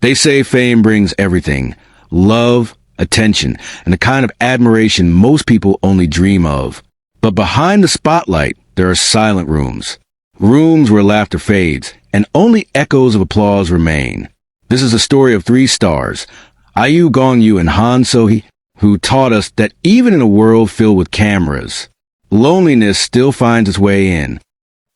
They say fame brings everything: love, attention, and the kind of admiration most people only dream of. But behind the spotlight, there are silent rooms. Rooms where laughter fades, and only echoes of applause remain. This is a story of three stars, Gong Yoo, and Han So-hee, who taught us that even in a world filled with cameras, loneliness still finds its way in.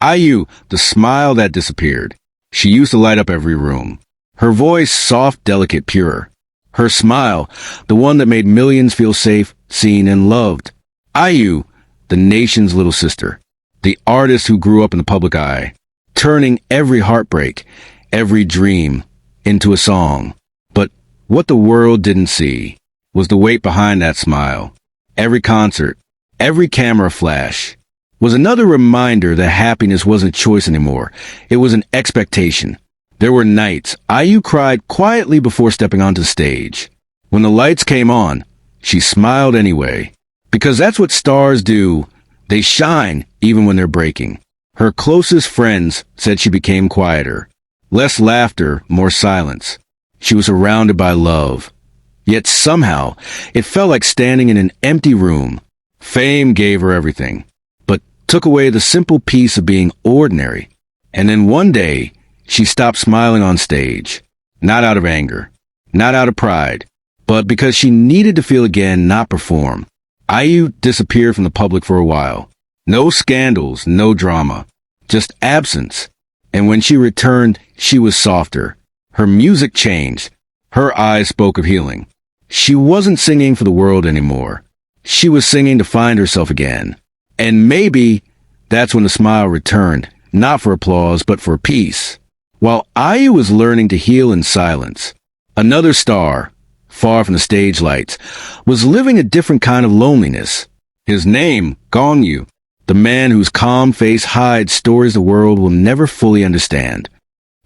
IU, the smile that disappeared. She used to light up every room. Her voice soft, delicate, pure. Her smile, the one that made millions feel safe, seen, and loved. IU, the nation's little sister. The artist who grew up in the public eye, turning every heartbreak, every dream, into a song. But what the world didn't see was the weight behind that smile. Every concert, every camera flash, was another reminder that happiness wasn't a choice anymore. It was an expectation. There were nights IU cried quietly before stepping onto the stage. When the lights came on, she smiled anyway. Because that's what stars do. They shine even when they're breaking. Her closest friends said she became quieter. Less laughter, more silence. She was surrounded by love. Yet somehow, it felt like standing in an empty room. Fame gave her everything, but took away the simple peace of being ordinary. And then one day, she stopped smiling on stage. Not out of anger, not out of pride, but because she needed to feel again, not perform. IU disappeared from the public for a while. No scandals, no drama, just absence. And when she returned, she was softer. Her music changed. Her eyes spoke of healing. She wasn't singing for the world anymore. She was singing to find herself again. And maybe that's when the smile returned, not for applause, but for peace. While IU was learning to heal in silence, another star, far from the stage lights, was living a different kind of loneliness. His name, Gong Yoo, the man whose calm face hides stories the world will never fully understand.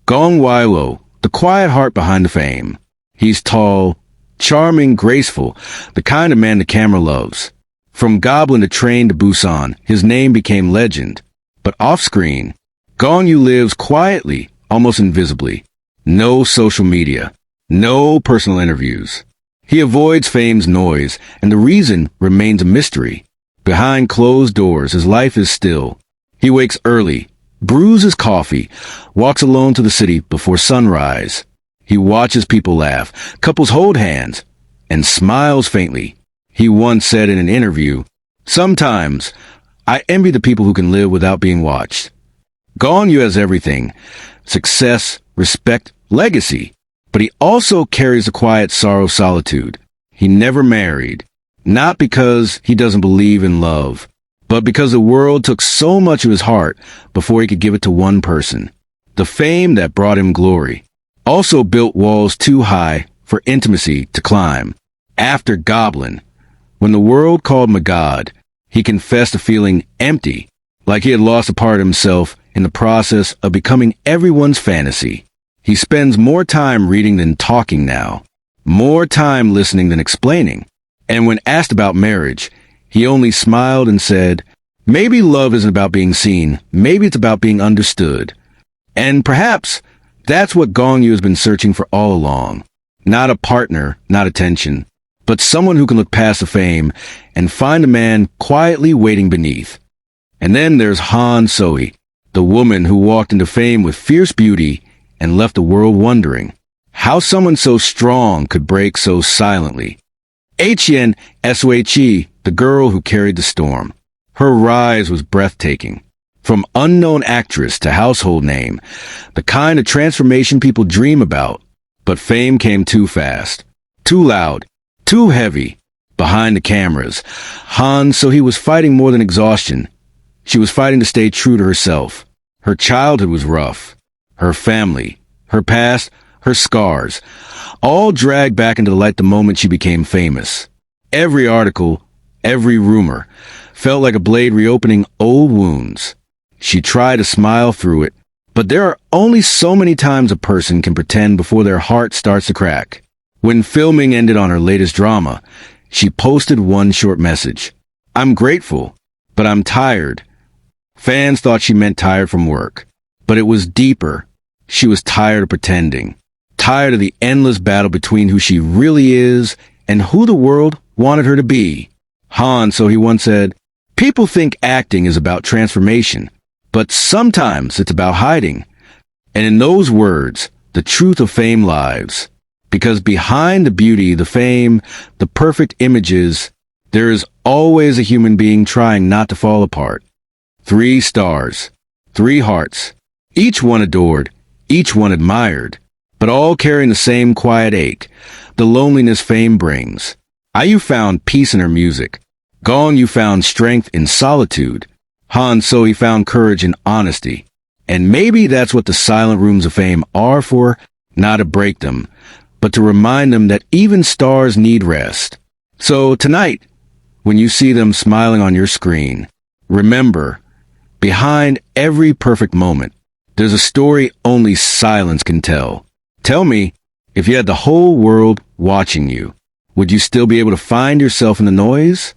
Gong Yoo, the quiet heart behind the fame. He's tall, charming, graceful, the kind of man the camera loves. From Goblin to Train to Busan, his name became legend. But off-screen, Gong Yoo lives quietly, almost invisibly. No social media. No personal interviews. He avoids fame's noise, and the reason remains a mystery. Behind closed doors, his life is still. He wakes early, brews his coffee, walks alone to the city before sunrise. He watches people laugh, couples hold hands, and smiles faintly. He once said in an interview, "Sometimes, I envy the people who can live without being watched." Gong Yoo has everything: success, respect, legacy. But he also carries a quiet sorrow of solitude. He never married, not because he doesn't believe in love, but because the world took so much of his heart before he could give it to one person. The fame that brought him glory also built walls too high for intimacy to climb. After Goblin, when the world called him a god, he confessed to feeling empty, like he had lost a part of himself in the process of becoming everyone's fantasy. He spends more time reading than talking now, more time listening than explaining. And when asked about marriage, he only smiled and said, "Maybe love isn't about being seen, maybe it's about being understood." And perhaps that's what Gong Yoo has been searching for all along. Not a partner, not attention, but someone who can look past the fame and find a man quietly waiting beneath. And then there's Han So-hee, the woman who walked into fame with fierce beauty and left the world wondering how someone so strong could break so silently. Hien So-hee, the girl who carried the storm. Her rise was breathtaking. From unknown actress to household name, the kind of transformation people dream about. But fame came too fast, too loud, too heavy. Behind the cameras, Han So-hee was fighting more than exhaustion. She was fighting to stay true to herself. Her childhood was rough. Her family, her past, her scars, all dragged back into the light the moment she became famous. Every article, every rumor, felt like a blade reopening old wounds. She tried to smile through it, but there are only so many times a person can pretend before their heart starts to crack. When filming ended on her latest drama, she posted one short message. "I'm grateful, but I'm tired." Fans thought she meant tired from work, but it was deeper. She was tired of pretending, tired of the endless battle between who she really is and who the world wanted her to be. Han So-hee once said, "People think acting is about transformation, but sometimes it's about hiding." And in those words, the truth of fame lies. Because behind the beauty, the fame, the perfect images, there is always a human being trying not to fall apart. 3 stars, 3 hearts, each one adored, each one admired, but all carrying the same quiet ache, the loneliness fame brings. IU found peace in her music. Gong Yoo found strength in solitude. Han So-hee found courage in honesty. And maybe that's what the silent rooms of fame are for, not to break them, but to remind them that even stars need rest. So tonight, when you see them smiling on your screen, remember, behind every perfect moment, there's a story only silence can tell. Tell me, if you had the whole world watching you, would you still be able to find yourself in the noise?